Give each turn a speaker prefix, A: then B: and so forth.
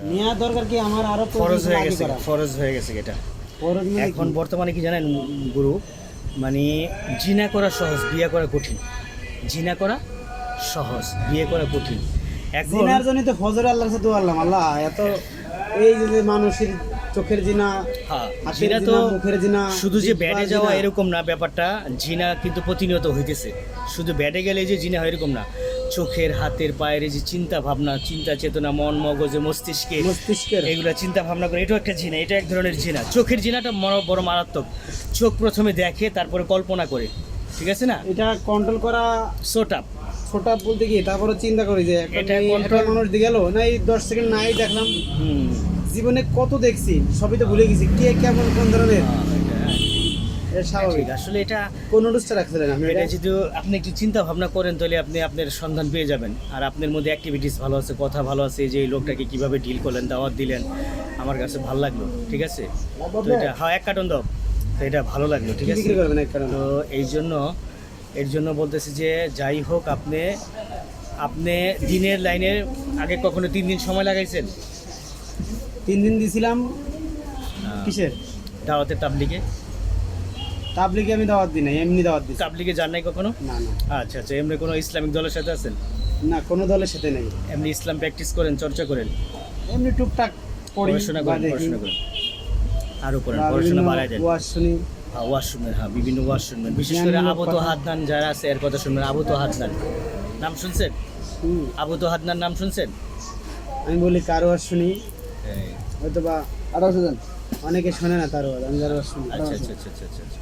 A: নেওয়া দরকার কি আমার আরো
B: ফরজ হয়ে গেছে, ফরজ হয়ে গেছে এটা
A: ফরজ মানে
B: এখন বর্তমানে কি জানেন গুরু, মানে জিনা করা সহজ, বিয়ে করা কঠিন। জিনা করা সহজ, বিয়ে করা কঠিন। এখন
A: জিনার জন্য তো ফজরে আল্লাহর কাছে দোয়া আল্লাহ আল্লাহ এত এই যে মানুষের চোখের জিনা,
B: হ্যাঁ,
A: হাতের
B: জিনা
A: জিনা,
B: তো
A: মুখের জিনা,
B: শুধু যে
A: জিহ্বার
B: ব্যাডে যাওয়া
A: জিনা।
B: এরকম না ব্যাপারটা, জিনা কিন্তু প্রতিনিয়ত হইতেছে। শুধু ব্যাডে গেলে যে জিনা হয় এরকম না, চোখের, হাতের, পায়ের যে চিন্তা ভাবনা, চিন্তা চেতনা, মন মগজে, মস্তিষ্কে,
A: মস্তিষ্কের
B: এগুলো চিন্তা ভাবনা করে, এটাও একটা জিনা, এটা এক ধরনের জিনা। চোখের জিনাটা বড় মারাত্মক। চোখ প্রথমে দেখে, তারপরে কল্পনা করে, ঠিক আছে না?
A: এটা কন্ট্রোল করা
B: সোটা
A: ছোটা বলতে কি তারপরে চিন্তা করি যে একটা
B: এটা
A: মেয়ে,
B: control-
A: একটা মানুষ দিয়ে গেল না এই 10 সেকেন্ড নাই দেখলাম,
B: হুম,
A: জীবনে কত দেখছি সবই তো ভুলে গেছি কে কেমন কোন ধরনের। এটা স্বাভাবিক,
B: ঠিক। আসলে এটা
A: কোন রুস্টা রাখছিলেন আপনি
B: এটা
A: এটা?
B: যদি আপনি একটু চিন্তা ভাবনা করেন তাহলে আপনি আপনার সন্ধান পেয়ে যাবেন। আর আপনার মধ্যে অ্যাক্টিভিটিস ভালো আছে, কথা ভালো আছে, যে এই লোকটাকে কিভাবে ডিল করলেন, দাওয়াত দিলেন, আমার কাছে ভালো লাগলো, ঠিক আছে? তো এটা হ্যাঁ, 1 কার্টন দাও, তো এটা ভালো লাগলো, ঠিক
A: কি
B: আছে?
A: বিক্রি করবেন এক কারণ?
B: তো এর জন্য বলতেছি যে যাই হোক, আপনি দিনের লাইনের আগে কখনো 3 দিন সময় লাগাইছেন
A: 3 দিন দিছিলাম। কিসের
B: দাওয়াতে? তাবলিগে?
A: তাবলিগে আমি দাওয়াত দিই না, এমনি দাওয়াত দিই।
B: তাবলিগে যান নাই কখনো?
A: না না
B: আচ্ছা আচ্ছা, এমনি কোনো ইসলামিক দলের সাথে আছেন?
A: না, কোনো দলের সাথে নেই,
B: এমনি ইসলাম প্র্যাকটিস করেন, চর্চা করেন,
A: এমনি টুকটাক পড়ি
B: পড়াশোনা
A: বা
B: করেন?
A: দেখি
B: পড়াশোনা করেন, আরও করেন,
A: বা
B: পড়াশোনা
A: বিভিন্ন
B: বাড়ায় দেন।
A: ওয়াজ শুনি।
B: হ্যাঁ, ওয়াজ শুনবেন, হ্যাঁ, বিভিন্ন ওয়াজ শুনবেন। বিশেষ করে
A: জ্ঞানমূলক
B: আবু তো
A: কথা।
B: হাদনান যারা আছে এর কথা শুনবেন। আবু তো হাদনান নাম শুনছেন?
A: হুম,
B: আবু তো হাদনান নাম শুনছেন?
A: আমি বলি কার ওয়াজ শুনি, হয়তো বা
C: আরো শুনেন।
A: অনেকে শোনে না তার ওয়াজ, আমি যার ওয়াজ শুনি।
B: আচ্ছা আচ্ছা আচ্ছা আচ্ছা আচ্ছা।